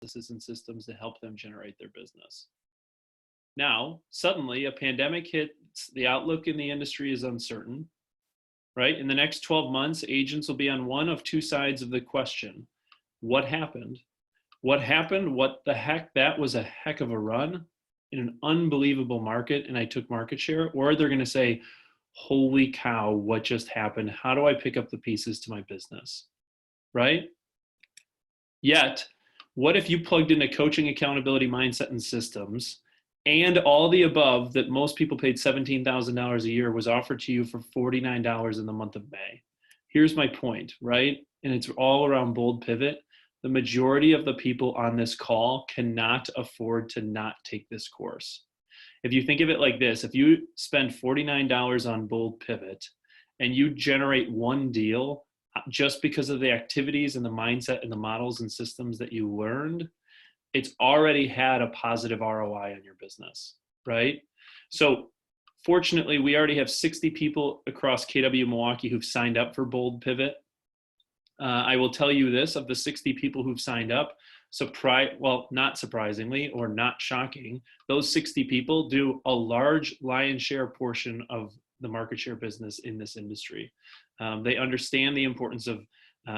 and systems to help them generate their business. Now, suddenly a pandemic hits, the outlook in the industry is uncertain, right? In the next 12 months, agents will be on one of two sides of the question. What happened? What happened? What the heck? That was a heck of a run in an unbelievable market and I took market share. Or they're going to say, holy cow, what just happened? How do I pick up the pieces to my business, right? Yet, what if you plugged into coaching, accountability, mindset, and systems, and all the above that most people paid $17,000 a year was offered to you for $49 in the month of May? Here's my point, right? And it's all around Bold Pivot. The majority of the people on this call cannot afford to not take this course. If you think of it like this, if you spend $49 on Bold Pivot and you generate one deal just because of the activities and the mindset and the models and systems that you learned, it's already had a positive ROI on your business, right? So fortunately, we already have 60 people across KW Milwaukee who've signed up for Bold Pivot. I will tell you this, of the 60 people who've signed up, well, not surprisingly or not shocking, those 60 people do a large lion's share portion of the market share business in this industry. They understand the importance of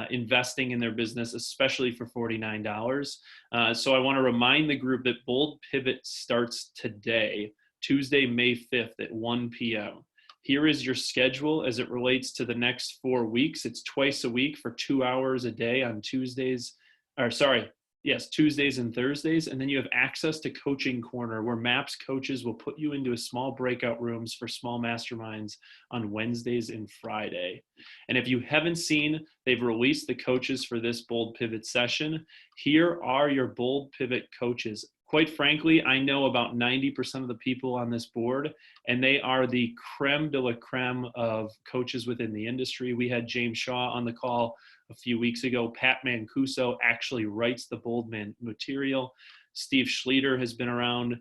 investing in their business, especially for $49. So I want to remind the group that Bold Pivot starts today, Tuesday, May 5th at 1 p.m. Here is your schedule as it relates to the next 4 weeks. It's twice a week for 2 hours a day on Tuesdays and Thursdays. And then you have access to Coaching Corner, where MAPS coaches will put you into a small breakout rooms for small masterminds on Wednesdays and Friday. And if you haven't seen, they've released the coaches for this Bold Pivot session. Here are your Bold Pivot coaches. Quite frankly, I know about 90% of the people on this board, and they are the creme de la creme of coaches within the industry. We had James Shaw on the call a few weeks ago. Pat Mancuso actually writes the Bold Man material. Steve Schlueter has been around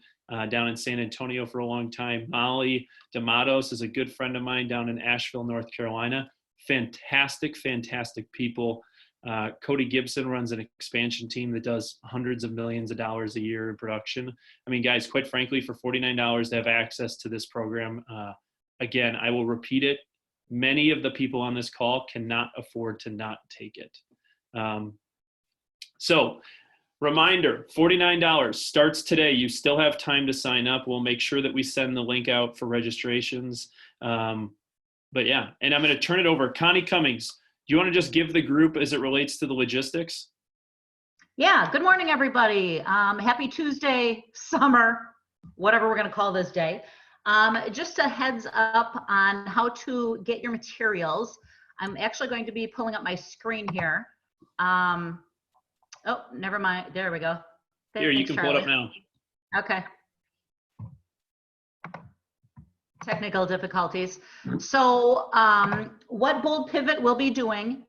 down in San Antonio for a long time. Molly D'Amatos is a good friend of mine down in Asheville, North Carolina. Fantastic, fantastic people. Cody Gibson runs an expansion team that does hundreds of millions of dollars a year in production. I mean, guys, quite frankly, for $49 to have access to this program, again, I will repeat it. Many of the people on this call cannot afford to not take it. So reminder, $49 starts today. You still have time to sign up. We'll make sure that we send the link out for registrations. But yeah, and I'm going to turn it over. Connie Cummings, do you want to just give the group as it relates to the logistics? Yeah, good morning, everybody. Happy Tuesday, summer, whatever we're going to call this day. Just a heads up on how to get your materials. I'm actually going to be pulling up my screen here. Oh, never mind. There we go. Here, you can pull it up now. Okay. Technical difficulties. So what Bold Pivot will be doing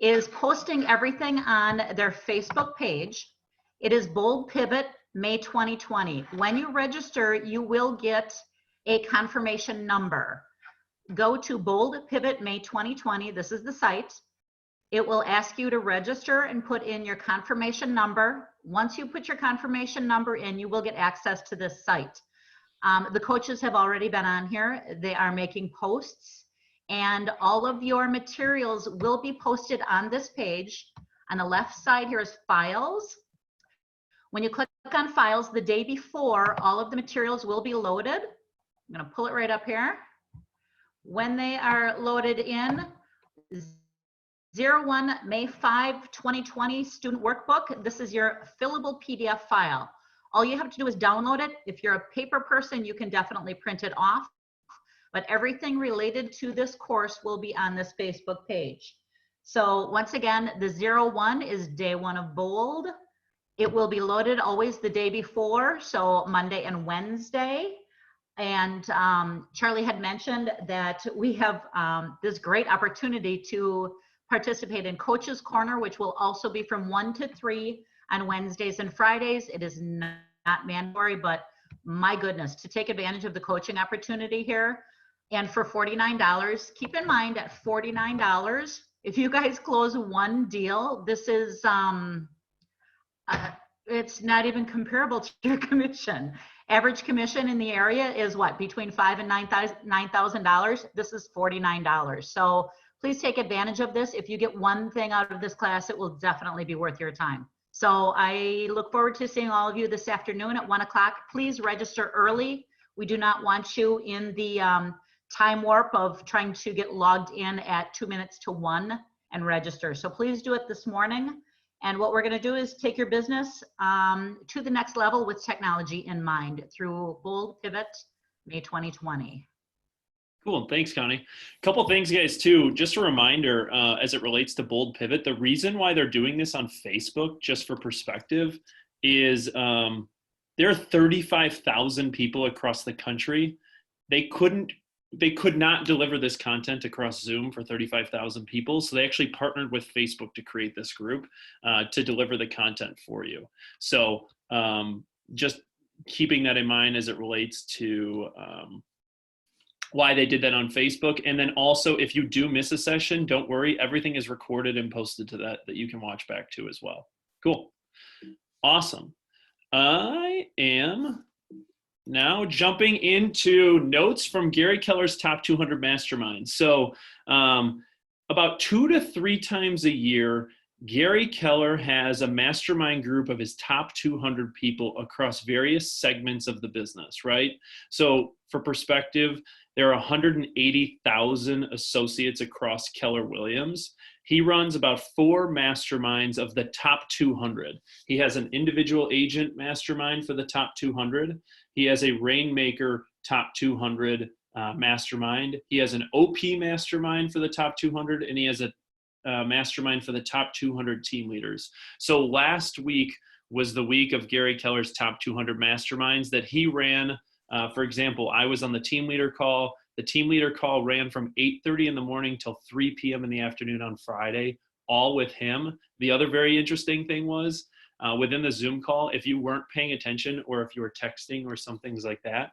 is posting everything on their Facebook page. It is Bold Pivot May 2020. When you register, you will get a confirmation number. Go to Bold Pivot May 2020. This is the site. It will ask you to register and put in your confirmation number. Once you put your confirmation number in, you will get access to this site. The coaches have already been on here. They are making posts, and all of your materials will be posted on this page. On the left side here is files. When you click on files, the day before, all of the materials will be loaded. I'm going to pull it right up here. When they are loaded in, 01 May 5, 2020 student workbook. This is your fillable PDF file. All you have to do is download it. If you're a paper person, you can definitely print it off. But everything related to this course will be on this Facebook page. So once again, the 01 is day one of Bold. It will be loaded always the day before, so Monday and Wednesday. And Charlie had mentioned that we have this great opportunity to participate in Coach's Corner, which will also be from 1 to 3 on Wednesdays and Fridays. It is not mandatory, but my goodness, to take advantage of the coaching opportunity here. And for $49, keep in mind at $49, if you guys close one deal, this is it's not even comparable to your commission. Average commission in the area is what, between $5,000 and $9,000. This is $49. So please take advantage of this. If you get one thing out of this class, it will definitely be worth your time. So I look forward to seeing all of you this afternoon at 1 o'clock. Please register early. We do not want you in the time warp of trying to get logged in at 2 minutes to 1 and register. So please do it this morning. And what we're going to do is take your business to the next level with technology in mind through Bold Pivot May 2020. Cool. Thanks, Connie. A couple things, guys, too. Just a reminder, as it relates to Bold Pivot, the reason why they're doing this on Facebook, just for perspective, is there are 35,000 people across the country. They could not deliver this content across Zoom for 35,000 people. So they actually partnered with Facebook to create this group to deliver the content for you. So just keeping that in mind as it relates to why they did that on Facebook. And then also, if you do miss a session, don't worry, everything is recorded and posted to that you can watch back to as well. Cool. Awesome. I am now jumping into notes from Gary Keller's Top 200 Masterminds. So about 2 to 3 times a year, Gary Keller has a mastermind group of his top 200 people across various segments of the business, right? So for perspective, there are 180,000 associates across Keller Williams. He runs about 4 masterminds of the top 200. He has an individual agent mastermind for the top 200. He has a Rainmaker top 200 mastermind. He has an OP mastermind for the top 200, and he has a mastermind for the top 200 team leaders. So last week was the week of Gary Keller's top 200 masterminds that he ran. For example, I was on the team leader call. The team leader call ran from 8:30 in the morning till 3 p.m. in the afternoon on Friday, all with him. The other very interesting thing was within the Zoom call, if you weren't paying attention or if you were texting or some things like that,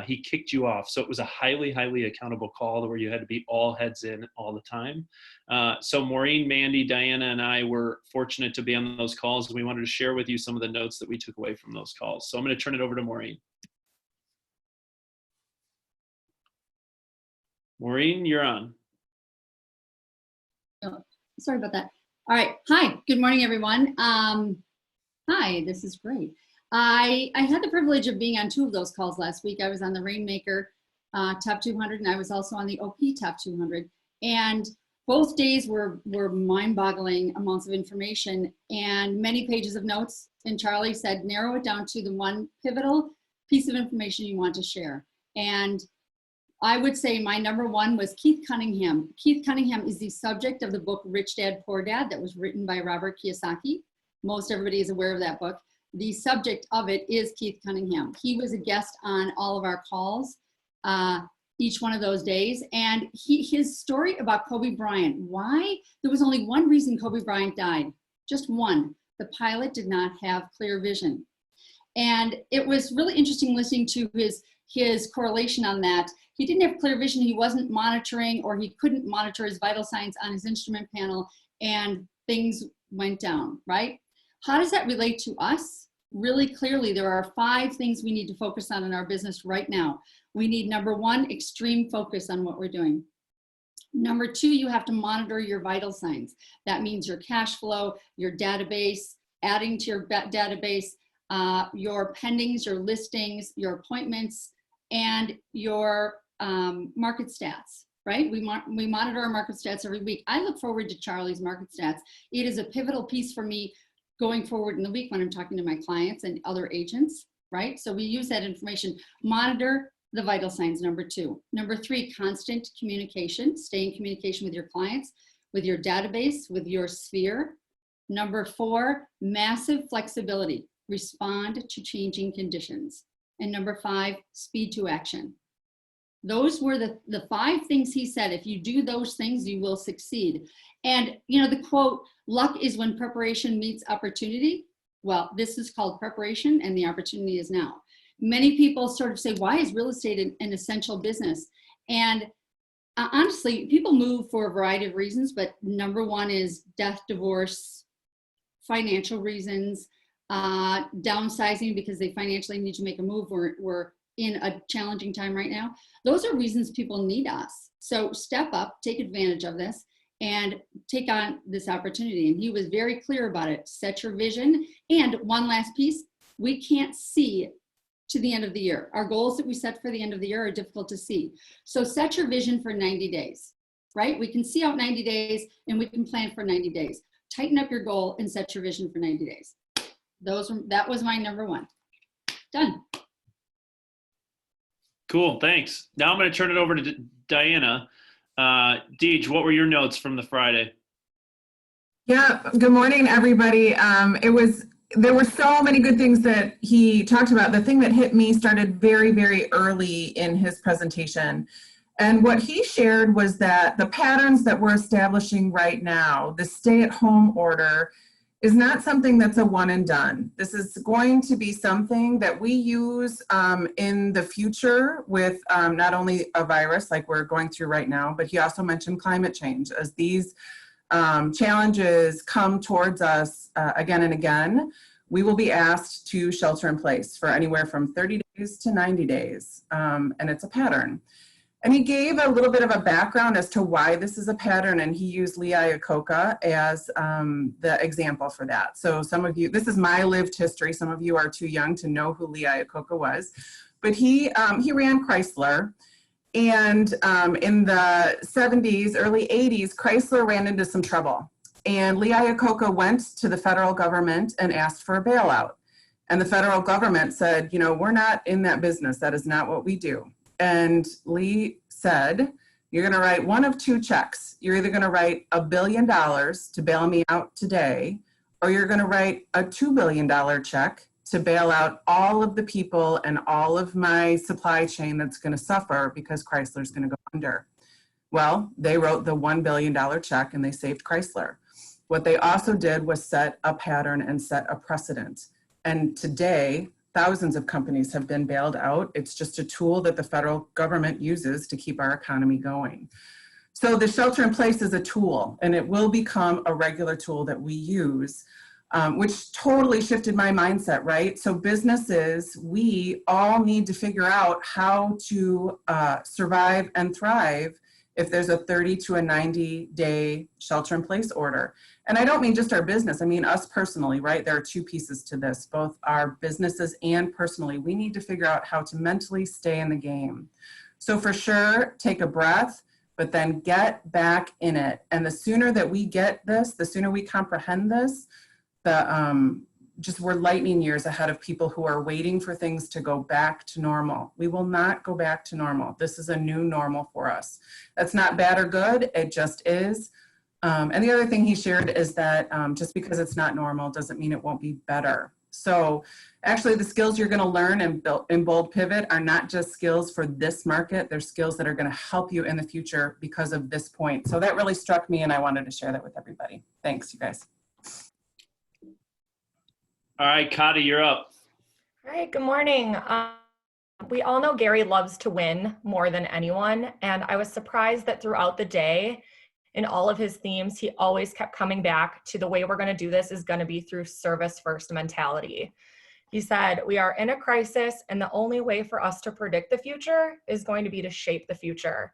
he kicked you off. So it was a highly, highly accountable call where you had to be all heads in all the time. So Maureen, Mandy, Diana, and I were fortunate to be on those calls. We wanted to share with you some of the notes that we took away from those calls. So I'm going to turn it over to Maureen. Maureen, you're on. Oh, sorry about that. All right. Hi. Good morning, everyone. Hi. This is great. I had the privilege of being on 2 of those calls last week. I was on the Rainmaker Top 200, and I was also on the OP Top 200. And both days were mind-boggling amounts of information and many pages of notes. And Charlie said, narrow it down to the one pivotal piece of information you want to share. And I would say my number 1 was Keith Cunningham. Keith Cunningham is the subject of the book Rich Dad, Poor Dad that was written by Robert Kiyosaki. Most everybody is aware of that book. The subject of it is Keith Cunningham. He was a guest on all of our calls, each one of those days. And his story about Kobe Bryant, why there was only one reason Kobe Bryant died, just one. The pilot did not have clear vision. And it was really interesting listening to his correlation on that. He didn't have clear vision. He wasn't monitoring, or he couldn't monitor his vital signs on his instrument panel, and things went down, right? How does that relate to us? Really clearly, there are 5 things we need to focus on in our business right now. We need, number 1, extreme focus on what we're doing. Number 2, you have to monitor your vital signs. That means your cash flow, your database, adding to your database, your pendings, your listings, your appointments, and your market stats, right? We monitor our market stats every week. I look forward to Charlie's market stats. It is a pivotal piece for me going forward in the week when I'm talking to my clients and other agents, right? So we use that information. Monitor the vital signs, number 2. Number 3, constant communication. Stay in communication with your clients, with your database, with your sphere. Number 4, massive flexibility. Respond to changing conditions. And number 5, speed to action. Those were the 5 things he said. If you do those things, you will succeed. And the quote, luck is when preparation meets opportunity. Well, this is called preparation, and the opportunity is now. Many people sort of say, why is real estate an essential business? And honestly, people move for a variety of reasons, but number 1 is death, divorce, financial reasons, downsizing because they financially need to make a move. We're in a challenging time right now. Those are reasons people need us. So step up, take advantage of this, and take on this opportunity. And he was very clear about it. Set your vision. And one last piece, we can't see to the end of the year. Our goals that we set for the end of the year are difficult to see. So set your vision for 90 days, right? We can see out 90 days and we can plan for 90 days. Tighten up your goal and set your vision for 90 days. That was my number one. Done. Cool, thanks. Now I'm going to turn it over to Diana. Deej, what were your notes from the Friday? Yeah, good morning, everybody. There were so many good things that he talked about. The thing that hit me started very, very early in his presentation. And what he shared was that the patterns that we're establishing right now, the stay-at-home order, is not something that's a one and done. This is going to be something that we use in the future with not only a virus like we're going through right now, but he also mentioned climate change. As these challenges come towards us again and again, we will be asked to shelter in place for anywhere from 30 days to 90 days, and it's a pattern. And he gave a little bit of a background as to why this is a pattern, and he used Lee Iacocca as the example for that. So some of you, this is my lived history. Some of you are too young to know who Lee Iacocca was, but he ran Chrysler. And in the 70s, early 80s, Chrysler ran into some trouble. And Lee Iacocca went to the federal government and asked for a bailout. And the federal government said, you know, we're not in that business. That is not what we do. And Lee said, you're going to write one of two checks. You're either going to write $1 billion to bail me out today, or you're going to write a $2 billion check to bail out all of the people and all of my supply chain that's going to suffer because Chrysler's going to go under. Well, they wrote the $1 billion check and they saved Chrysler. What they also did was set a pattern and set a precedent. And today, thousands of companies have been bailed out. It's just a tool that the federal government uses to keep our economy going. So the shelter in place is a tool, and it will become a regular tool that we use, which totally shifted my mindset, right? So businesses, we all need to figure out how to survive and thrive if there's a 30 to a 90-day shelter in place order. And I don't mean just our business, I mean us personally, right? There are two pieces to this, both our businesses and personally. We need to figure out how to mentally stay in the game. So for sure, take a breath, but then get back in it. And the sooner that we get this, the sooner we comprehend this, we're lightning years ahead of people who are waiting for things to go back to normal. We will not go back to normal. This is a new normal for us. That's not bad or good, it just is. And the other thing he shared is that just because it's not normal doesn't mean it won't be better. So actually the skills you're gonna learn in Bold Pivot are not just skills for this market, they're skills that are gonna help you in the future because of this point. So that really struck me and I wanted to share that with everybody. Thanks, you guys. All right, Kata, you're up. All right, good morning. We all know Gary loves to win more than anyone, and I was surprised that throughout the day, in all of his themes, he always kept coming back to the way we're going to do this is going to be through service first mentality. He said, we are in a crisis, and the only way for us to predict the future is going to be to shape the future.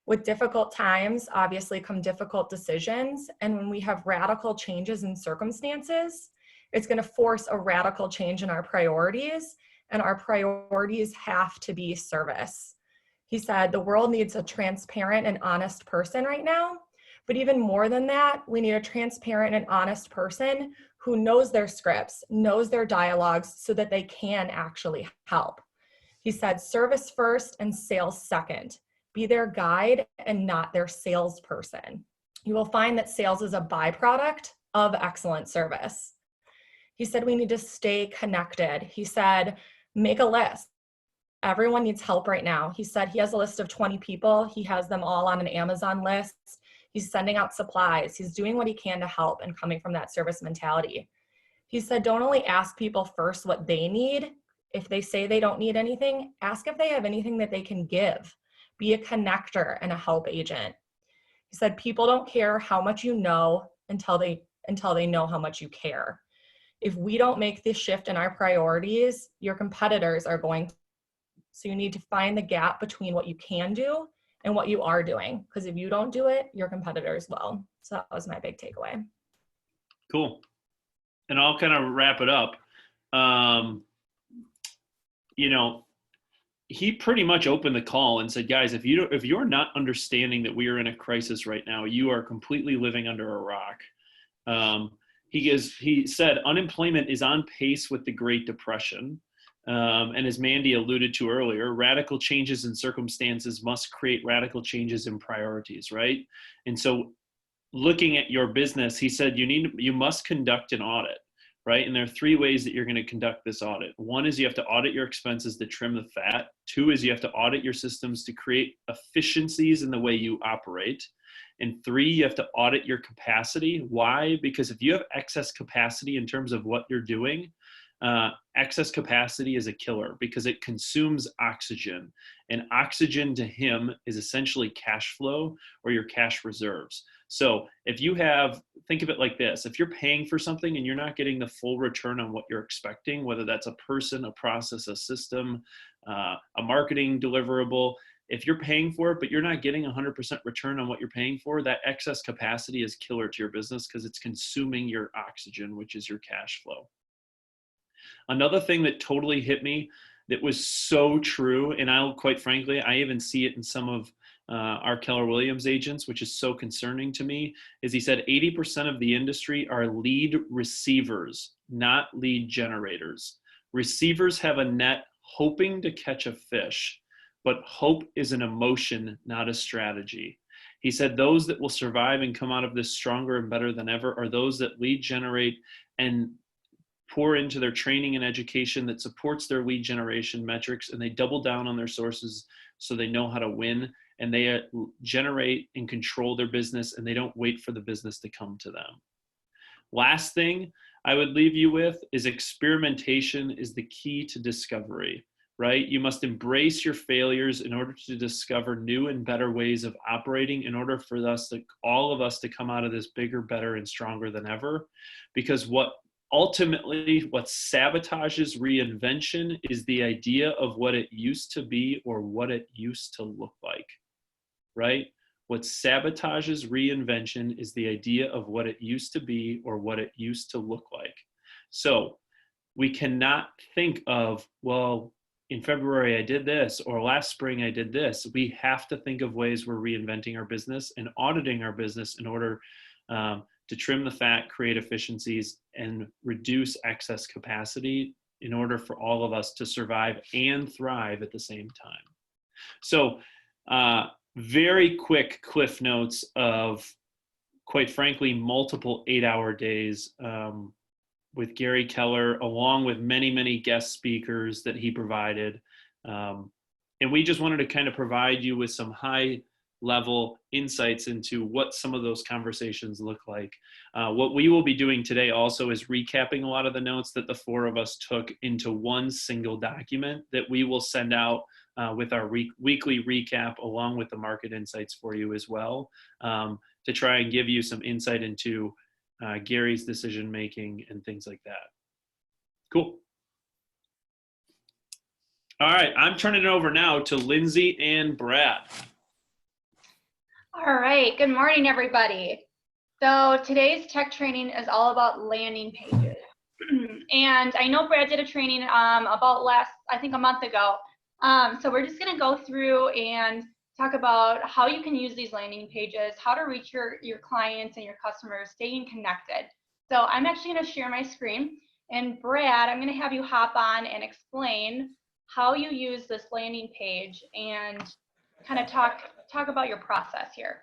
With difficult times, obviously come difficult decisions, and when we have radical changes in circumstances, it's going to force a radical change in our priorities, and our priorities have to be service. He said, the world needs a transparent and honest person right now, but even more than that, we need a transparent and honest person who knows their scripts, knows their dialogues so that they can actually help. He said, service first and sales second. Be their guide and not their salesperson. You will find that sales is a byproduct of excellent service. He said we need to stay connected. He said, make a list. Everyone needs help right now. He said he has a list of 20 people. He has them all on an Amazon list. He's sending out supplies. He's doing what he can to help and coming from that service mentality. He said, don't only ask people first what they need. If they say they don't need anything, ask if they have anything that they can give. Be a connector and a help agent. He said, people don't care how much you know until they know how much you care. If we don't make this shift in our priorities, your competitors are going to. So you need to find the gap between what you can do and what you are doing. Because if you don't do it, your competitors will. So that was my big takeaway. Cool. And I'll kind of wrap it up. You know, he pretty much opened the call and said, guys, if you're not understanding that we are in a crisis right now, you are completely living under a rock. He said unemployment is on pace with the Great Depression. And as Mandy alluded to earlier, radical changes in circumstances must create radical changes in priorities, right? And so looking at your business, he said you must conduct an audit, right? And there are 3 ways that you're going to conduct this audit. 1 is you have to audit your expenses to trim the fat. 2 is you have to audit your systems to create efficiencies in the way you operate. And 3, you have to audit your capacity. Why? Because if you have excess capacity in terms of what you're doing, excess capacity is a killer because it consumes oxygen, and oxygen to him is essentially cash flow or your cash reserves. So if you think of it like this, if you're paying for something and you're not getting the full return on what you're expecting, whether that's a person, a process, a system, a marketing deliverable, if you're paying for it, but you're not getting 100% return on what you're paying for, that excess capacity is killer to your business because it's consuming your oxygen, which is your cash flow. Another thing that totally hit me that was so true, and quite frankly, I even see it in some of our Keller Williams agents, which is so concerning to me, is he said 80% of the industry are lead receivers, not lead generators. Receivers have a net hoping to catch a fish, but hope is an emotion, not a strategy. He said those that will survive and come out of this stronger and better than ever are those that lead generate and pour into their training and education that supports their lead generation metrics, and they double down on their sources so they know how to win, and they generate and control their business, and they don't wait for the business to come to them. Last thing I would leave you with is experimentation is the key to discovery, right? You must embrace your failures in order to discover new and better ways of operating in order for all of us to come out of this bigger, better, and stronger than ever. Because ultimately, what sabotages reinvention is the idea of what it used to be or what it used to look like, right? What sabotages reinvention is the idea of what it used to be or what it used to look like. So we cannot think of, well, in February I did this, or last spring I did this. We have to think of ways we're reinventing our business and auditing our business in order to trim the fat, create efficiencies, and reduce excess capacity in order for all of us to survive and thrive at the same time. So very quick cliff notes of, quite frankly, multiple 8-hour days with Gary Keller, along with many, many guest speakers that he provided. And we just wanted to kind of provide you with some high-level insights into what some of those conversations look like. What we will be doing today also is recapping a lot of the notes that the 4 of us took into one single document that we will send out with our weekly recap along with the market insights for you as well, to try and give you some insight into Gary's decision making and things like that. Cool. All right, I'm turning it over now to Lindsay and Brad. All right, good morning, everybody. So today's tech training is all about landing pages. And I know Brad did a training about a month ago. So we're just gonna go through and talk about how you can use these landing pages, how to reach your clients and your customers, staying connected. So I'm actually gonna share my screen, and Brad, I'm gonna have you hop on and explain how you use this landing page and kind of talk about your process here.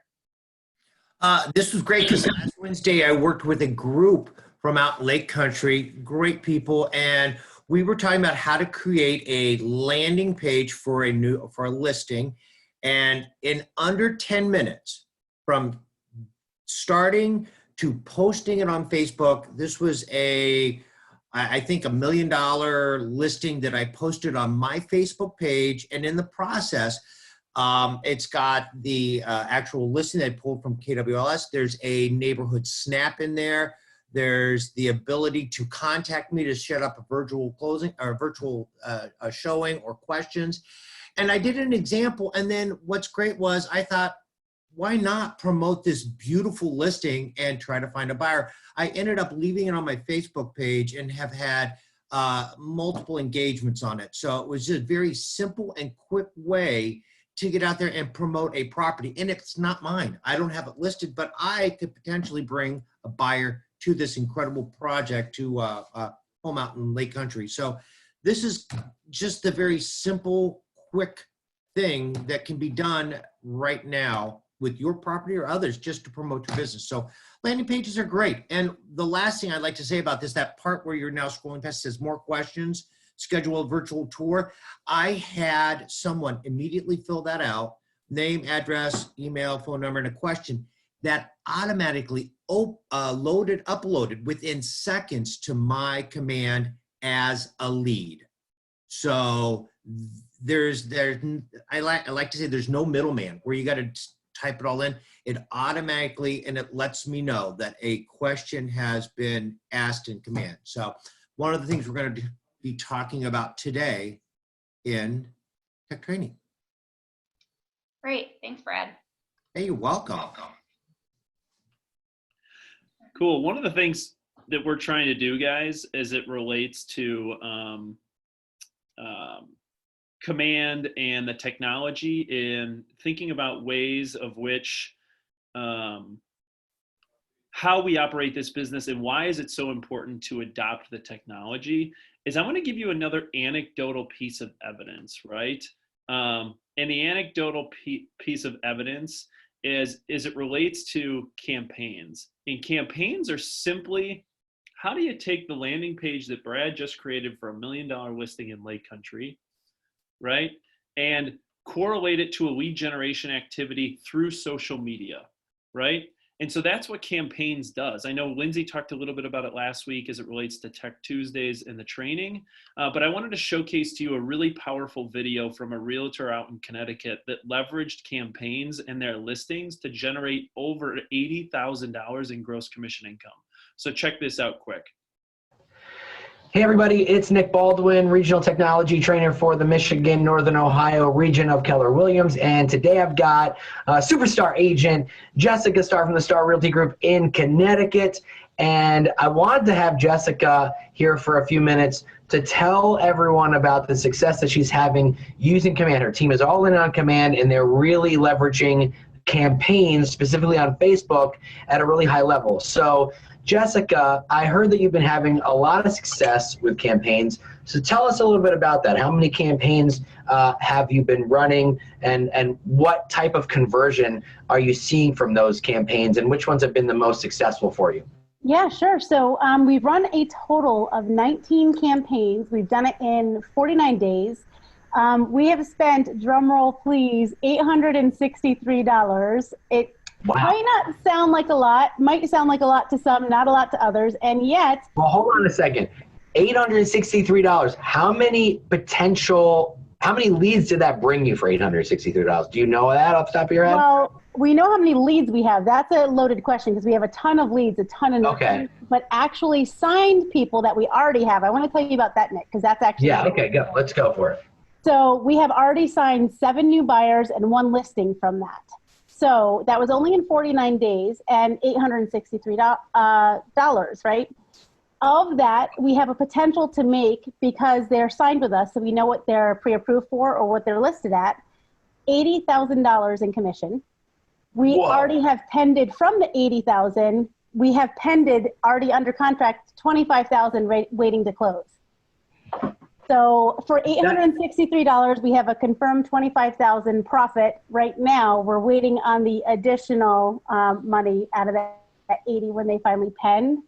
This was great because last Wednesday I worked with a group from out Lake Country, great people, and we were talking about how to create a landing page for a listing. And in under 10 minutes from starting to posting it on Facebook, this was I think $1 million listing that I posted on my Facebook page. And in the process, it's got the actual listing that I pulled from KWLS. There's a neighborhood snap in there. There's the ability to contact me to set up a virtual closing or virtual a showing or questions. And I did an example. And then what's great was I thought, why not promote this beautiful listing and try to find a buyer? I ended up leaving it on my Facebook page and have had multiple engagements on it. So it was just a very simple and quick way to get out there and promote a property. And it's not mine. I don't have it listed, but I could potentially bring a buyer to this incredible project to home out in Lake Country. So this is just a very simple, quick thing that can be done right now with your property or others just to promote your business. So landing pages are great. And the last thing I'd like to say about this, that part where you're now scrolling past says more questions, schedule a virtual tour. I had someone immediately fill that out, name, address, email, phone number, and a question that automatically uploaded within seconds to my command as a lead. So I like to say there's no middleman where you got to type it all in. It automatically, and it lets me know that a question has been asked in command. So one of the things we're going to be talking about today in tech training. Great. Thanks, Brad. Hey, you're welcome. Cool. One of the things that we're trying to do, guys, as it relates to command and the technology, in thinking about ways of which how we operate this business and why is it so important to adopt the technology, is I want to give you another anecdotal piece of evidence, right? And the anecdotal piece of evidence is it relates to campaigns. And campaigns are simply, how do you take the landing page that Brad just created for $1 million listing in Lake Country, right, and correlate it to a lead generation activity through social media, right? And so that's what campaigns does. I know Lindsay talked a little bit about it last week as it relates to Tech Tuesdays and the training, but I wanted to showcase to you a really powerful video from a realtor out in Connecticut that leveraged campaigns and their listings to generate over $80,000 in gross commission income. So check this out quick. Hey everybody, it's Nick Baldwin, Regional Technology Trainer for the Michigan Northern Ohio region of Keller Williams. And today I've got superstar agent Jessica Starr from the Star Realty Group in Connecticut. And I wanted to have Jessica here for a few minutes to tell everyone about the success that she's having using Command. Her team is all in on Command and they're really leveraging campaigns, specifically on Facebook, at a really high level. So Jessica, I heard that you've been having a lot of success with campaigns. So tell us a little bit about that. How many campaigns have you been running, and what type of conversion are you seeing from those campaigns, and which ones have been the most successful for you? Yeah, sure. So we've run a total of 19 campaigns. We've done it in 49 days. We have spent, drumroll please, $863. Wow. Might not sound like a lot, might sound like a lot to some, not a lot to others, and yet... Well, hold on a second. $863. How many leads did that bring you for $863? Do you know that off the top of your head? Well, we know how many leads we have. That's a loaded question because we have a ton of leads, a ton of okay. But actually signed people that we already have. I want to tell you about that, Nick, because that's actually... Yeah, okay, go. Let's go for it. So we have already signed 7 new buyers and 1 listing from that. So that was only in 49 days and $863, right? Of that, we have a potential to make, because they're signed with us, so we know what they're pre-approved for or what they're listed at, $80,000 in commission. We Whoa. already have pended from the $80,000. We have pended, already under contract, $25,000 waiting to close. So for $863, we have a confirmed $25,000 profit. Right now, we're waiting on the additional money out of that 80 when they finally pen.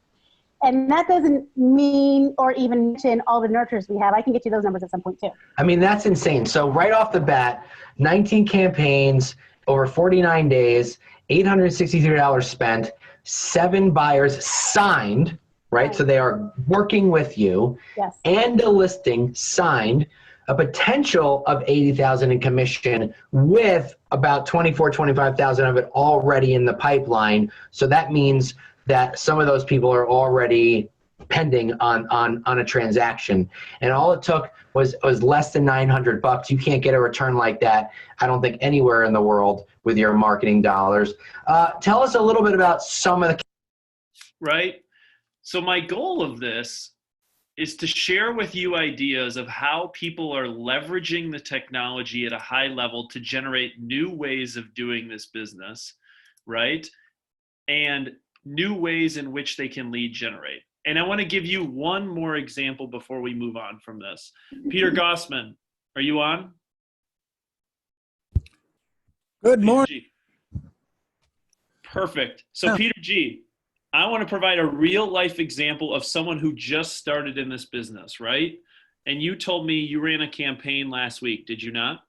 And that doesn't mean or even mention all the nurtures we have. I can get you those numbers at some point too. I mean, that's insane. So right off the bat, 19 campaigns over 49 days, $863 spent, 7 buyers signed, right? So they are working with you, yes, and a listing signed, a potential of $80,000 in commission with about $25,000 of it already in the pipeline. So that means that some of those people are already pending on a transaction. And all it took was less than $900. You can't get a return like that, I don't think, anywhere in the world with your marketing dollars. Tell us a little bit about some of the... Right. So my goal of this is to share with you ideas of how people are leveraging the technology at a high level to generate new ways of doing this business, right? And new ways in which they can lead generate. And I want to give you one more example before we move on from this. Peter Gossman, are you on? Good morning. Peter G. Perfect. So Peter G, I want to provide a real life example of someone who just started in this business, right? And you told me you ran a campaign last week, did you not?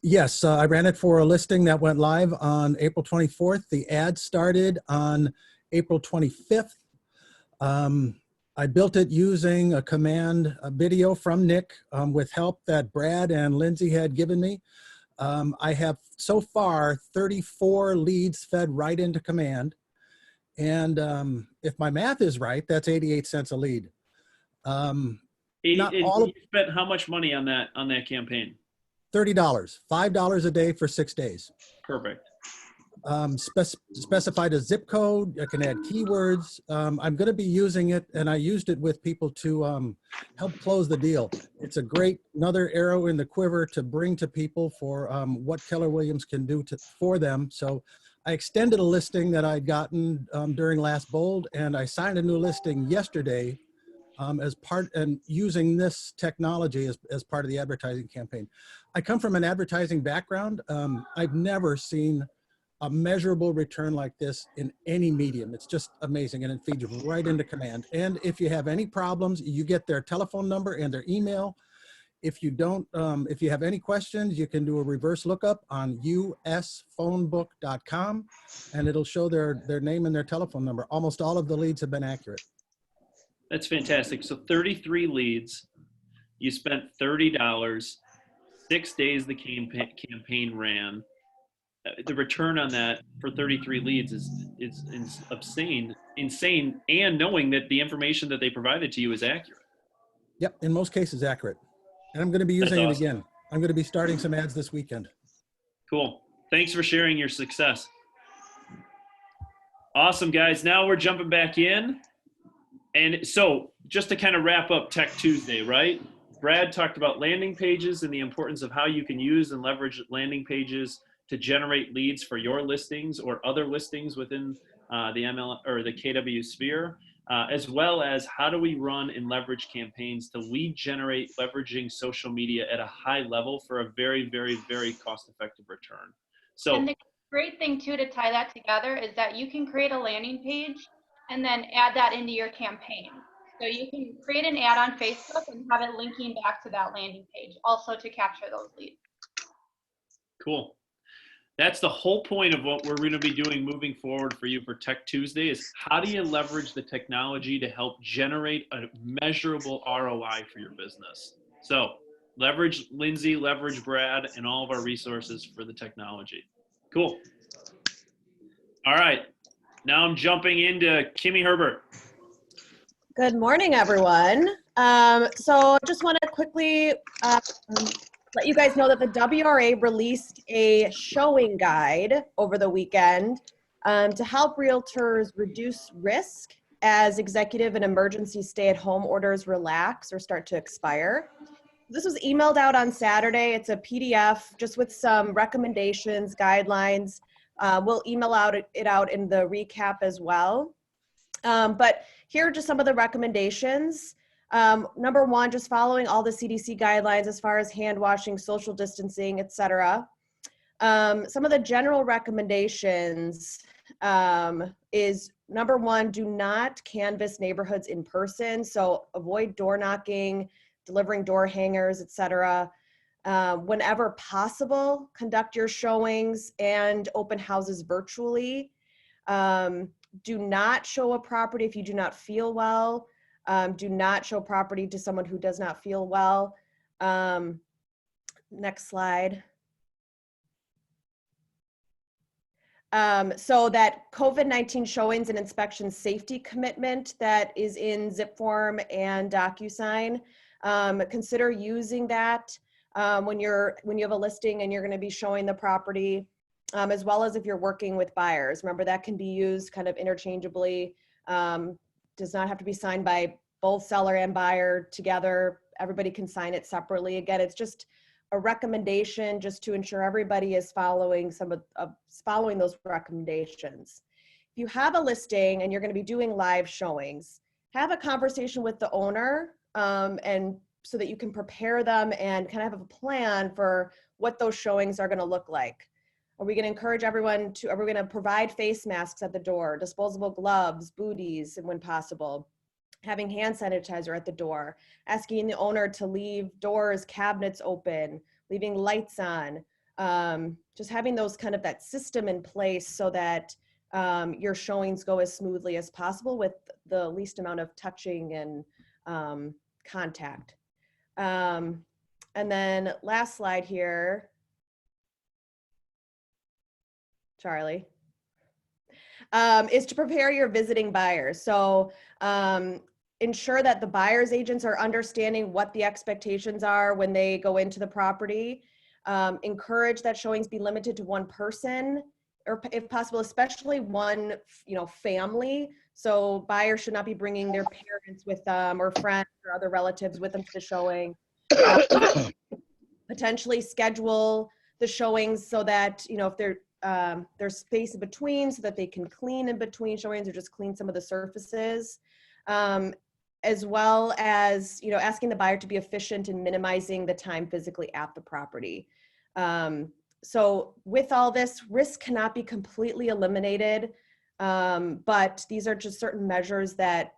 Yes, I ran it for a listing that went live on April 24th. The ad started on April 25th. I built it using a command video from Nick with help that Brad and Lindsay had given me. I have so far 34 leads fed right into command. And if my math is right, that's 88 cents a lead. You spent how much money on that campaign? $30, $5 a day for 6 days. Perfect. Specified a zip code. I can add keywords. I'm going to be using it, and I used it with people to help close the deal. It's a great another arrow in the quiver to bring to people for what Keller Williams can do for them. So I extended a listing that I'd gotten during last Bold, and I signed a new listing yesterday as part and using this technology as part of the advertising campaign. I come from an advertising background. I've never seen a measurable return like this in any medium. It's just amazing, and it feeds right into command. And if you have any problems, you get their telephone number and their email. If you don't, if you have any questions, you can do a reverse lookup on usphonebook.com, and it'll show their name and their telephone number. Almost all of the leads have been accurate. That's fantastic. So 33 leads, you spent $30, 6 days the campaign ran. The return on that for 33 leads is insane, and knowing that the information that they provided to you is accurate. Yep, in most cases accurate. And I'm going to be using it again. I'm going to be starting some ads this weekend. Cool. Thanks for sharing your success. Awesome, guys. Now we're jumping back in. And so just to kind of wrap up Tech Tuesday, right? Brad talked about landing pages and the importance of how you can use and leverage landing pages to generate leads for your listings or other listings within the ML or the KW sphere, as well as how do we run and leverage campaigns to lead generate, leveraging social media at a high level for a very, very, very cost-effective return. So, and the great thing too to tie that together is that you can create a landing page and then add that into your campaign. So you can create an ad on Facebook and have it linking back to that landing page, also to capture those leads. Cool. That's the whole point of what we're going to be doing moving forward for you for Tech Tuesday is how do you leverage the technology to help generate a measurable ROI for your business? So leverage Lindsay, leverage Brad, and all of our resources for the technology. Cool. All right. Now I'm jumping into Kimmy Herbert. Good morning, everyone. So just want to quickly let you guys know that the WRA released a showing guide over the weekend to help realtors reduce risk as executive and emergency stay-at-home orders relax or start to expire. This was emailed out on Saturday. It's a PDF just with some recommendations, guidelines. We'll email it out in the recap as well. But here are just some of the recommendations. Number one, just following all the CDC guidelines as far as hand washing, social distancing, etc. Some of the general recommendations is number one, do not canvass neighborhoods in person. So avoid door knocking, delivering door hangers, etc. Whenever possible, conduct your showings and open houses virtually. Do not show a property if you do not feel well. Do not show property to someone who does not feel well. Next slide. So that COVID-19 showings and inspection safety commitment that is in Zip Form and DocuSign, consider using that when you have a listing and you're going to be showing the property, as well as if you're working with buyers. Remember, that can be used kind of interchangeably. Does not have to be signed by both seller and buyer together. Everybody can sign it separately. Again, it's just a recommendation just to ensure everybody is following following those recommendations. If you have a listing and you're going to be doing live showings, have a conversation with the owner, and so that you can prepare them and kind of have a plan for what those showings are going to look like. Are we going to encourage everyone to, are we going to provide face masks at the door, disposable gloves, booties when possible, having hand sanitizer at the door, asking the owner to leave doors, cabinets open, leaving lights on, just having those kind of that system in place so that your showings go as smoothly as possible with the least amount of touching and contact. And then last slide here, Charlie, is to prepare your visiting buyers. So ensure that the buyer's agents are understanding what the expectations are when they go into the property. Encourage that showings be limited to one person, or if possible, especially one, family. So buyers should not be bringing their parents with them or friends or other relatives with them to the showing. Potentially schedule the showings so that, if there's space in between so that they can clean in between showings or just clean some of the surfaces. As well as, asking the buyer to be efficient in minimizing the time physically at the property. So with all this, risk cannot be completely eliminated, but these are just certain measures that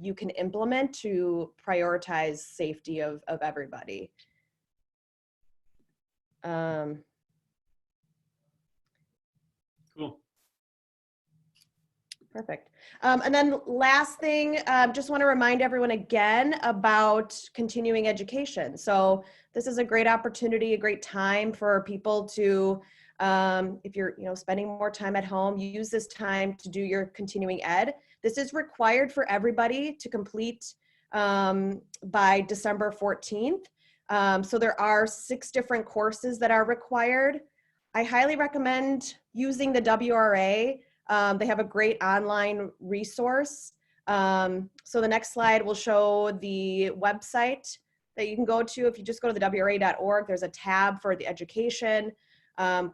you can implement to prioritize safety of everybody. Cool. Perfect. And then last thing, just want to remind everyone again about continuing education. So this is a great opportunity, a great time for people to, if you're spending more time at home, use this time to do your continuing ed. This is required for everybody to complete by December 14th. So there are 6 different courses that are required. I highly recommend using the WRA. They have a great online resource. So the next slide will show the website that you can go to. If you just go to the WRA.org, there's a tab for the education.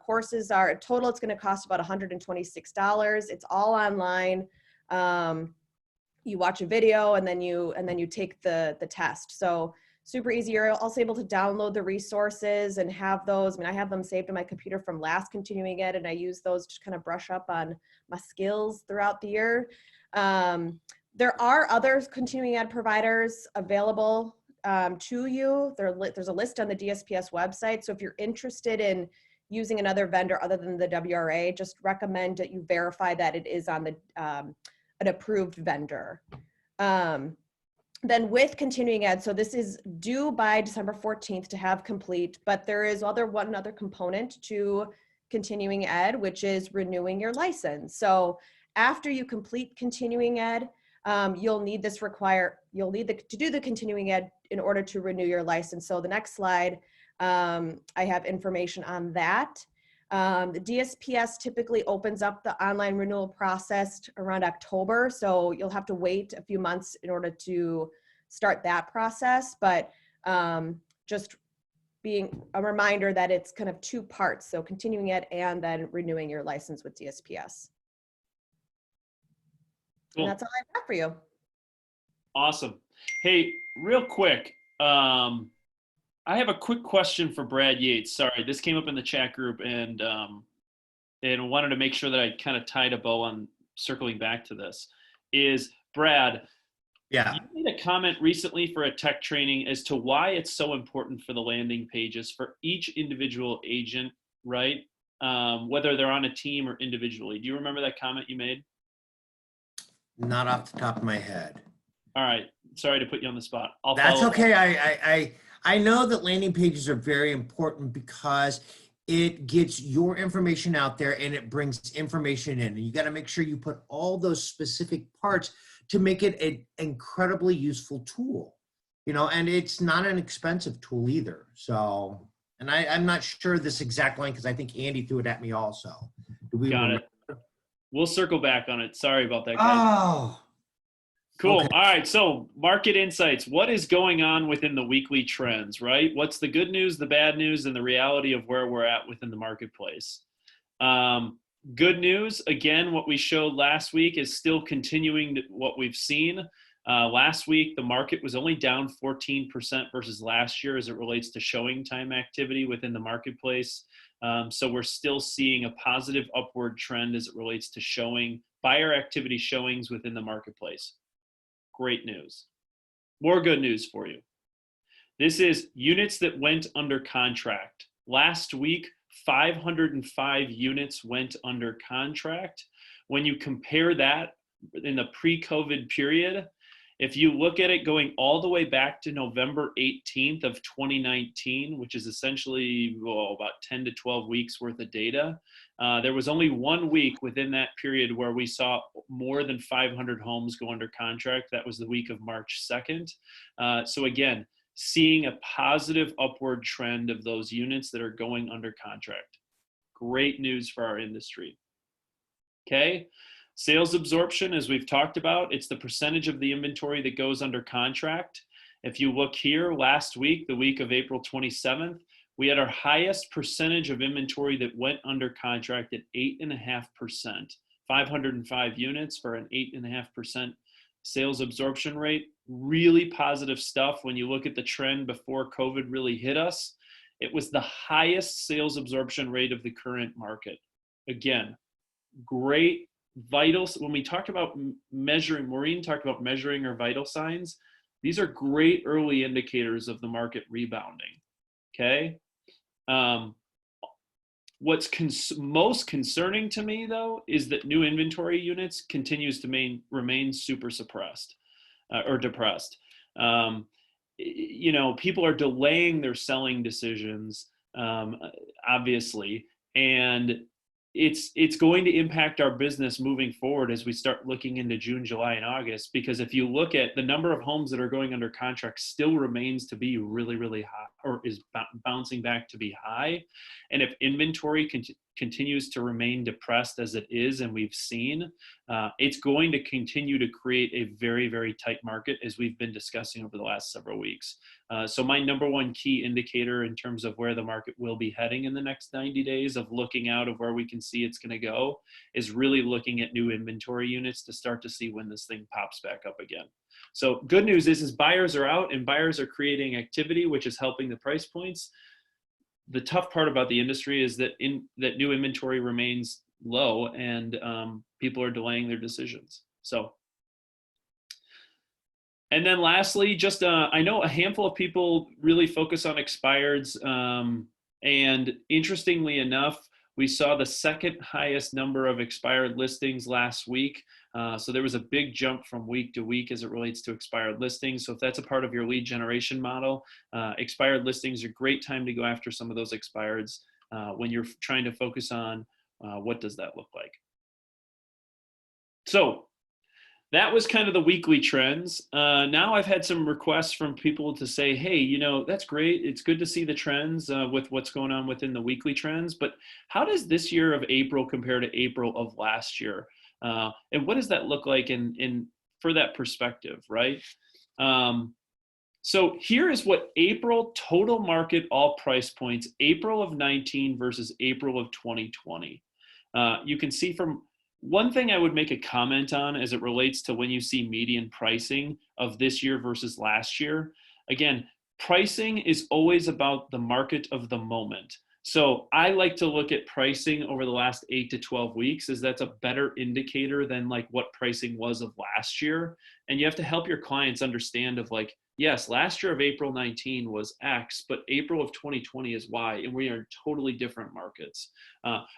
Courses are, total, it's going to cost about $126. It's all online. You watch a video and then you take the test. So super easy. You're also able to download the resources and have those. I have them saved on my computer from last continuing ed, and I use those to kind of brush up on my skills throughout the year. There are other continuing ed providers available to you. There's a list on the DSPS website. So if you're interested in using another vendor other than the WRA, just recommend that you verify that it is on the an approved vendor. Then with continuing ed, so this is due by December 14th to have complete, but there is one other component to continuing ed, which is renewing your license. So after you complete continuing ed, you'll need to do the continuing ed in order to renew your license. So the next slide, I have information on that. The DSPS typically opens up the online renewal process around October, so you'll have to wait a few months in order to start that process, but just being a reminder that it's kind of 2 parts, so continuing ed and then renewing your license with DSPS. Cool. And that's all I've got for you. Awesome. Hey, real quick, I have a quick question for Brad Yates. Sorry, this came up in the chat group, and wanted to make sure that I kind of tied a bow on circling back to this. Is Brad? Yeah. You made a comment recently for a tech training as to why it's so important for the landing pages for each individual agent, right? Whether they're on a team or individually. Do you remember that comment you made? Not off the top of my head. All right. Sorry to put you on the spot. That's okay. I know that landing pages are very important because it gets your information out there and it brings information in. And you got to make sure you put all those specific parts to make it an incredibly useful tool, you know, and it's not an expensive tool either. So, and I'm not sure this exact line because I think Andy threw it at me also. Do we Got remember? it. We'll circle back on it. Sorry about that, guys. Oh, Cool. okay. All right. So market insights. What is going on within the weekly trends, right? What's the good news, the bad news, and the reality of where we're at within the marketplace? Good news, again, what we showed last week is still continuing what we've seen. Last week, the market was only down 14% versus last year as it relates to showing time activity within the marketplace. So we're still seeing a positive upward trend as it relates to showing buyer activity showings within the marketplace. Great news. More good news for you. This is units that went under contract. Last week, 505 units went under contract. When you compare that in the pre-COVID period, if you look at it going all the way back to November 18th of 2019, which is essentially about 10 to 12 weeks worth of data, there was only 1 week within that period where we saw more than 500 homes go under contract. That was the week of March 2nd. So again, seeing a positive upward trend of those units that are going under contract. Great news for our industry. Okay. Sales absorption, as we've talked about, it's the percentage of the inventory that goes under contract. If you look here, last week, the week of April 27th, we had our highest percentage of inventory that went under contract at 8.5%, 505 units for an 8.5% sales absorption rate. Really positive stuff when you look at the trend before COVID really hit us. It was the highest sales absorption rate of the current market. Again, great vitals. When we talked about measuring, Maureen talked about measuring our vital signs. These are great early indicators of the market rebounding. Okay. What's most concerning to me though is that new inventory units continues to remain super suppressed or depressed. You know, people are delaying their selling decisions, obviously, and it's going to impact our business moving forward as we start looking into June, July, and August, because if you look at the number of homes that are going under contract still remains to be really, really high, or is bouncing back to be high. And if inventory continues to remain depressed as it is, and we've seen, it's going to continue to create a very, very tight market as we've been discussing over the last several weeks. So my number one key indicator in terms of where the market will be heading in the next 90 days of looking out of where we can see it's going to go is really looking at new inventory units to start to see when this thing pops back up again. So good news is buyers are out and buyers are creating activity, which is helping the price points. The tough part about the industry is that new inventory remains low and people are delaying their decisions. So, and then lastly, just I know a handful of people really focus on expireds, and interestingly enough, we saw the second highest number of expired listings last week. So there was a big jump from week to week as it relates to expired listings. So if that's a part of your lead generation model, expired listings are a great time to go after some of those expireds when you're trying to focus on what does that look like. So that was kind of the weekly trends. Now I've had some requests from people to say, hey, you know, that's great. It's good to see the trends with what's going on within the weekly trends, but how does this year of April compare to April of last year? And what does that look like for that perspective, right? So here is what April total market all price points, April of 19 versus April of 2020. You can see from one thing I would make a comment on as it relates to when you see median pricing of this year versus last year. Again, pricing is always about the market of the moment. So I like to look at pricing over the last 8 to 12 weeks, as that's a better indicator than like what pricing was of last year. And you have to help your clients understand of like, yes, last year of April 19 was X, but April of 2020 is Y, and we are in totally different markets.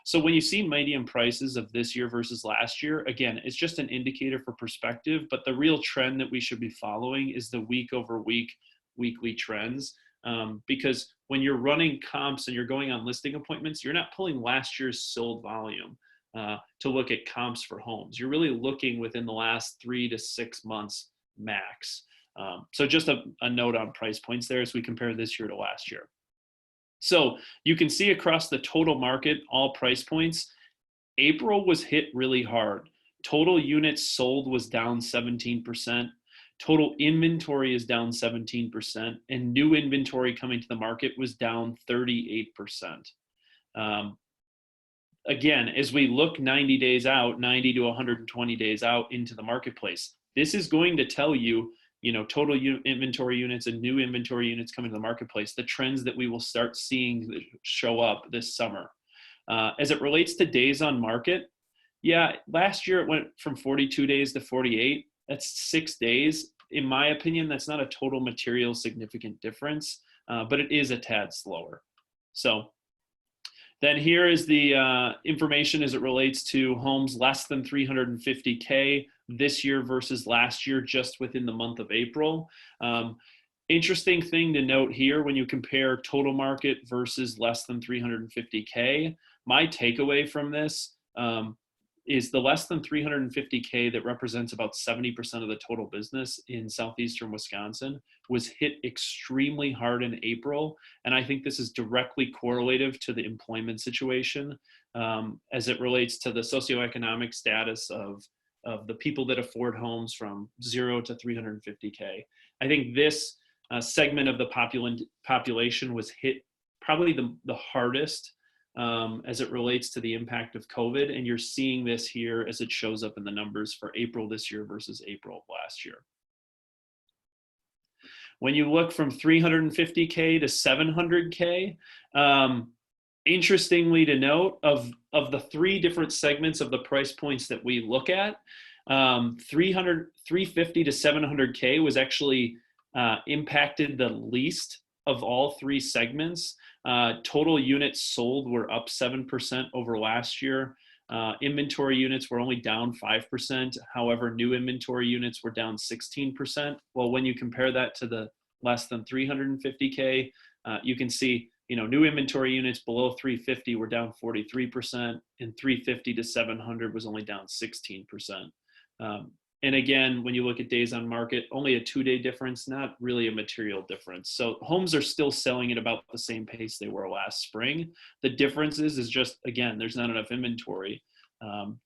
So when you see median prices of this year versus last year, again, it's just an indicator for perspective, but the real trend that we should be following is the week over week, weekly trends. Because when you're running comps and you're going on listing appointments, you're not pulling last year's sold volume to look at comps for homes. You're really looking within the last 3 to 6 months max. So just a note on price points there as we compare this year to last year. So you can see across the total market, all price points, April was hit really hard. Total units sold was down 17%. Total inventory is down 17%, and new inventory coming to the market was down 38%. Again, as we look 90 days out, 90 to 120 days out into the marketplace, this is going to tell you, total inventory units and new inventory units coming to the marketplace, the trends that we will start seeing show up this summer. As it relates to days on market, yeah, last year it went from 42 days to 48. That's 6 days. In my opinion, that's not a total material significant difference, but it is a tad slower. So then here is the information as it relates to homes less than 350K this year versus last year, just within the month of April. Interesting thing to note here when you compare total market versus less than 350K, my takeaway from this is the less than 350K that represents about 70% of the total business in southeastern Wisconsin was hit extremely hard in April. And I think this is directly correlative to the employment situation as it relates to the socioeconomic status of the people that afford homes from 0 to 350K. I think this segment of the population was hit probably the hardest as it relates to the impact of COVID. And you're seeing this here as it shows up in the numbers for April this year versus April of last year. When you look from 350K to 700K, interestingly to note, of the 3 different segments of the price points that we look at, 350 to 700K was actually impacted the least of all 3 segments. Total units sold were up 7% over last year. Inventory units were only down 5%. However, new inventory units were down 16%. Well, when you compare that to the less than 350K, you can see, new inventory units below 350 were down 43%, and 350 to 700 was only down 16%. And again, when you look at days on market, only a 2-day difference, not really a material difference. So homes are still selling at about the same pace they were last spring. The difference is just, again, there's not enough inventory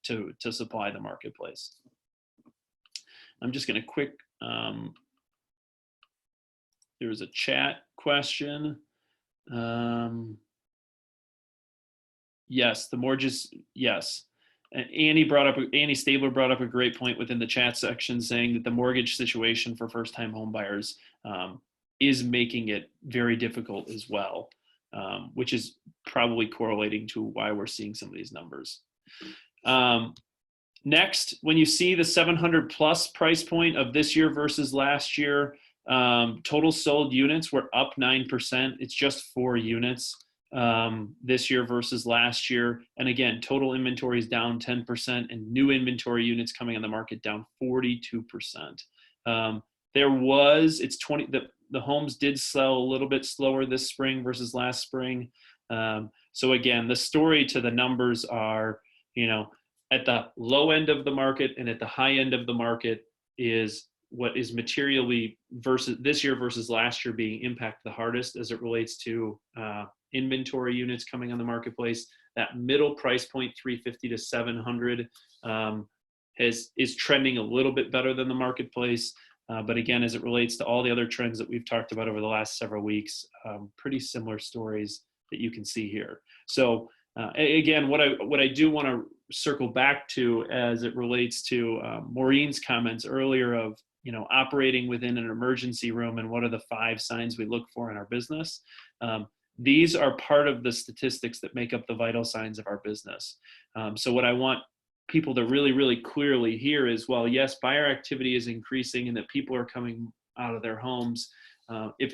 to supply the marketplace. I'm just going to there was a chat question. Yes, the mortgages, yes. Annie Stabler brought up a great point within the chat section, saying that the mortgage situation for first-time home buyers is making it very difficult as well, which is probably correlating to why we're seeing some of these numbers. Next, when you see the 700 plus price point of this year versus last year, total sold units were up 9%. It's just 4 units. This year versus last year. And again, total inventory is down 10% and new inventory units coming on the market down 42%. The homes did sell a little bit slower this spring versus last spring. So again, the story to the numbers are, at the low end of the market and at the high end of the market is what is materially versus this year versus last year being impacted the hardest as it relates to inventory units coming on the marketplace. That middle price point, 350 to 700, is trending a little bit better than the marketplace. But again, as it relates to all the other trends that we've talked about over the last several weeks, pretty similar stories that you can see here. So again, what I do want to circle back to as it relates to Maureen's comments earlier of, operating within an emergency room and what are the 5 signs we look for in our business. These are part of the statistics that make up the vital signs of our business. So what I want people to really, really clearly hear is, well, yes, buyer activity is increasing and that people are coming out of their homes. If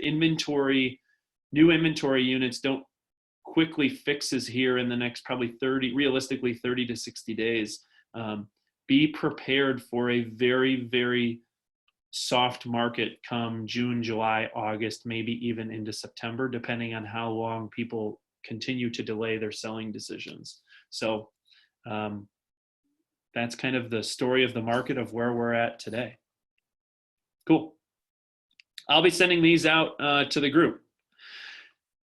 new inventory units don't quickly fixes here in the next probably realistically 30 to 60 days, be prepared for a very, very soft market come June, July, August, maybe even into September, depending on how long people continue to delay their selling decisions. So that's kind of the story of the market of where we're at today. Cool. I'll be sending these out to the group.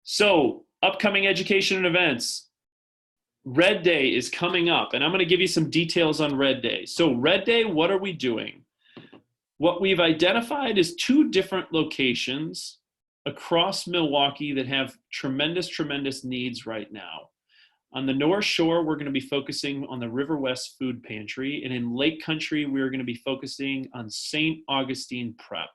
So upcoming education and events. Red Day is coming up, and I'm going to give you some details on Red Day. So Red Day, what are we doing? What we've identified is 2 different locations across Milwaukee that have tremendous, tremendous needs right now. On the North Shore, we're going to be focusing on the River West Food Pantry, and in Lake Country, we're going to be focusing on St. Augustine Prep.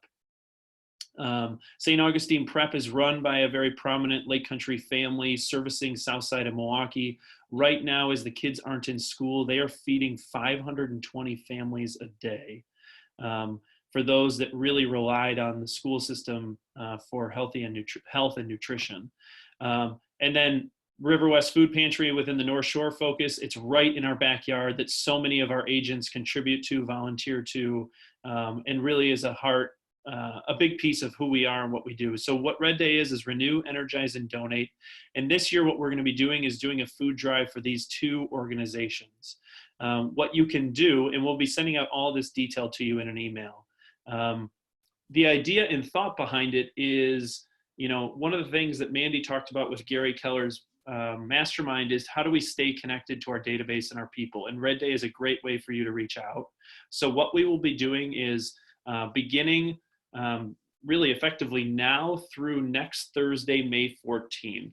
St. Augustine Prep is run by a very prominent Lake Country family servicing south side of Milwaukee. Right now, as the kids aren't in school, they are feeding 520 families a day. For those that really relied on the school system for health and nutrition. And then River West Food Pantry within the North Shore focus, it's right in our backyard that so many of our agents contribute to, volunteer to, and really is a big piece of who we are and what we do. So what Red Day is renew, energize, and donate. And this year, what we're going to be doing is doing a food drive for these 2 organizations. What you can do, and we'll be sending out all this detail to you in an email. The idea and thought behind it is, one of the things that Mandy talked about with Gary Keller's mastermind is how do we stay connected to our database and our people? And Red Day is a great way for you to reach out. So what we will be doing is beginning really effectively now through next Thursday, May 14th.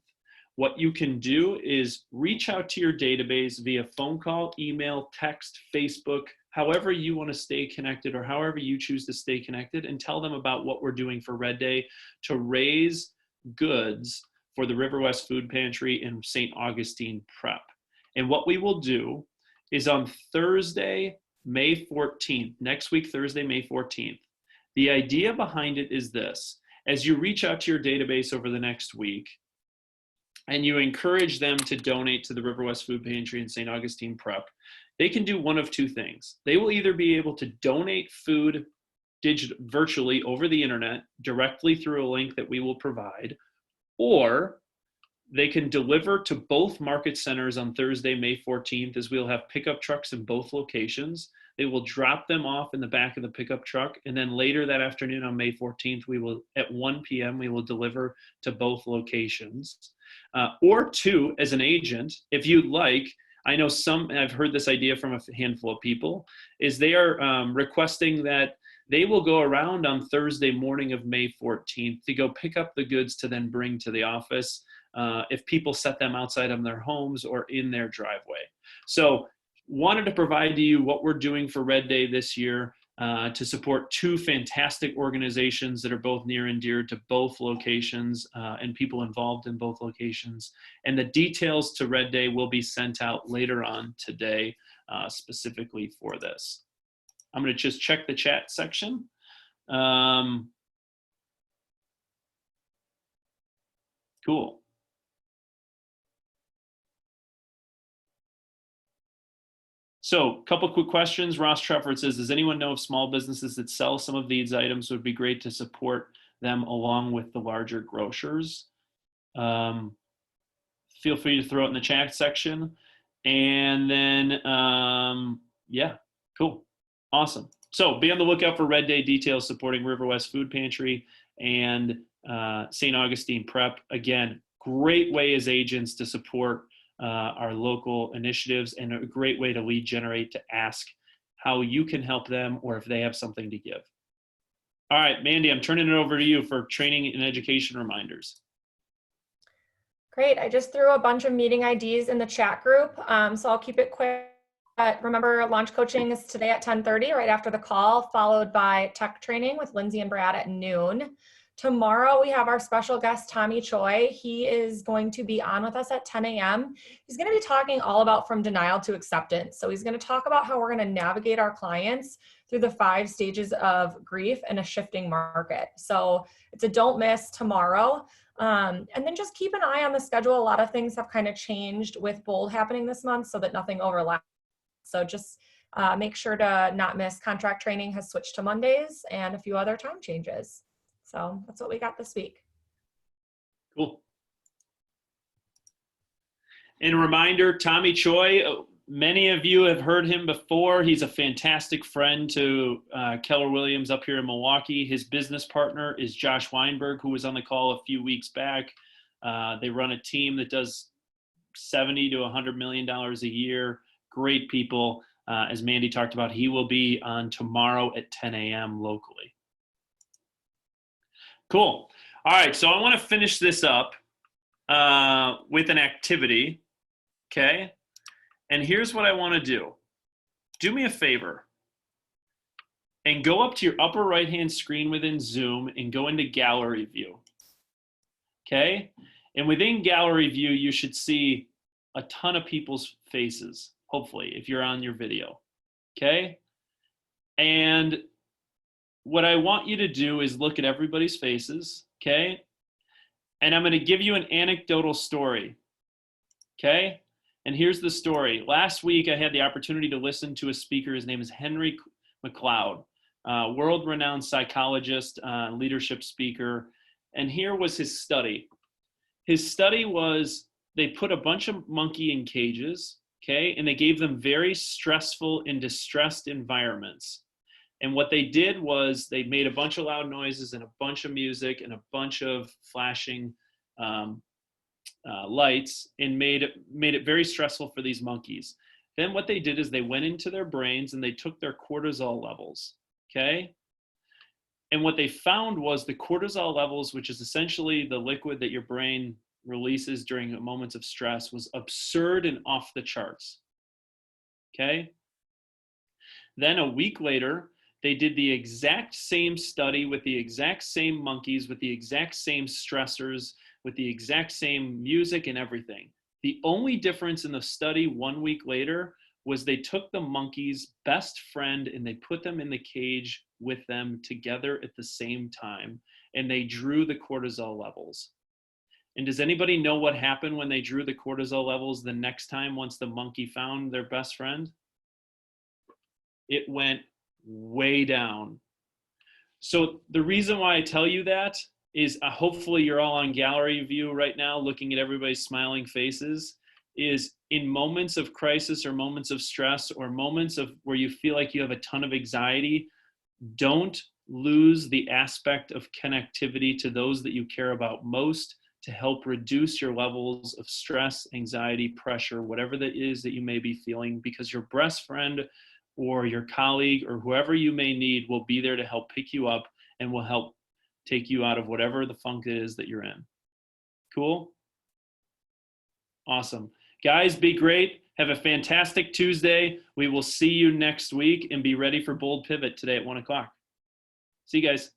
What you can do is reach out to your database via phone call, email, text, Facebook, however you want to stay connected or however you choose to stay connected, and tell them about what we're doing for Red Day to raise goods for the River West Food Pantry and St. Augustine Prep. And what we will do is on Thursday, May 14th, next week, Thursday, May 14th, the idea behind it is this: as you reach out to your database over the next week and you encourage them to donate to the River West Food Pantry and St. Augustine Prep, they can do one of 2 things. They will either be able to donate food virtually over the internet directly through a link that we will provide, or they can deliver to both market centers on Thursday, May 14th, as we'll have pickup trucks in both locations. They will drop them off in the back of the pickup truck. And then later that afternoon on May 14th, we will, at 1 p.m., we will deliver to both locations. Or 2, as an agent, if you'd like, I know I've heard this idea from a handful of people, is they are requesting that they will go around on Thursday morning of May 14th to go pick up the goods to then bring to the office if people set them outside of their homes or in their driveway. So wanted to provide to you what we're doing for Red Day this year to support 2 fantastic organizations that are both near and dear to both locations and people involved in both locations. And the details to Red Day will be sent out later on today specifically for this. I'm going to just check the chat section. Cool. So a couple quick questions. Ross Trefford says, does anyone know of small businesses that sell some of these items? Would be great to support them along with the larger grocers. Feel free to throw it in the chat section. And then, yeah, cool. Awesome. So be on the lookout for Red Day details supporting River West Food Pantry and St. Augustine Prep. Again, great way as agents to support our local initiatives, and a great way to lead generate to ask how you can help them or if they have something to give. All right, Mandy, I'm turning it over to you for training and education reminders. Great. I just threw a bunch of meeting IDs in the chat group, so I'll keep it quick. Remember, launch coaching is today at 10:30, right after the call, followed by tech training with Lindsay and Brad at noon. Tomorrow, we have our special guest, Tommy Choi. He is going to be on with us at 10 a.m. He's going to be talking all about from denial to acceptance. So he's going to talk about how we're going to navigate our clients through the 5 stages of grief in a shifting market. So it's a don't miss tomorrow. And then just keep an eye on the schedule. A lot of things have kind of changed with Bold happening this month so that nothing overlaps. So just Make sure to not miss contract training has switched to Mondays and a few other time changes. So that's what we got this week. Cool. And a reminder, Tommy Choi, many of you have heard him before. He's a fantastic friend to Keller Williams up here in Milwaukee. His business partner is Josh Weinberg, who was on the call a few weeks back. They run a team that does $70 to $100 million a year. Great people. As Mandy talked about, he will be on tomorrow at 10 a.m. locally. Cool. All right, so I want to finish this up with an activity, okay? And here's what I want to do. Do me a favor and go up to your upper right-hand screen within Zoom and go into gallery view, okay? And within gallery view, you should see a ton of people's faces, hopefully, if you're on your video, okay? And what I want you to do is look at everybody's faces, okay? And I'm going to give you an anecdotal story, okay? And here's the story. Last week, I had the opportunity to listen to a speaker. His name is Henry McLeod, world-renowned psychologist, leadership speaker. And here was his study. His study was they put a bunch of monkey in cages, okay? And they gave them very stressful and distressed environments. And what they did was they made a bunch of loud noises and a bunch of music and a bunch of flashing lights and made it very stressful for these monkeys. Then what they did is they went into their brains and they took their cortisol levels, okay? And what they found was the cortisol levels, which is essentially the liquid that your brain releases during moments of stress, was absurd and off the charts, okay? Then a week later, they did the exact same study with the exact same monkeys, with the exact same stressors, with the exact same music and everything. The only difference in the study 1 week later was they took the monkey's best friend and they put them in the cage with them together at the same time, and they drew the cortisol levels. And does anybody know what happened when they drew the cortisol levels the next time once the monkey found their best friend? It went way down. So the reason why I tell you that is hopefully you're all on gallery view right now looking at everybody's smiling faces, is in moments of crisis or moments of stress or moments of where you feel like you have a ton of anxiety, don't lose the aspect of connectivity to those that you care about most to help reduce your levels of stress, anxiety, pressure, whatever that is that you may be feeling, because your best friend or your colleague or whoever you may need will be there to help pick you up and will help take you out of whatever the funk it is that you're in. Cool? Awesome. Guys, be great. Have a fantastic Tuesday. We will see you next week, and be ready for Bold Pivot today at 1 o'clock. See you guys.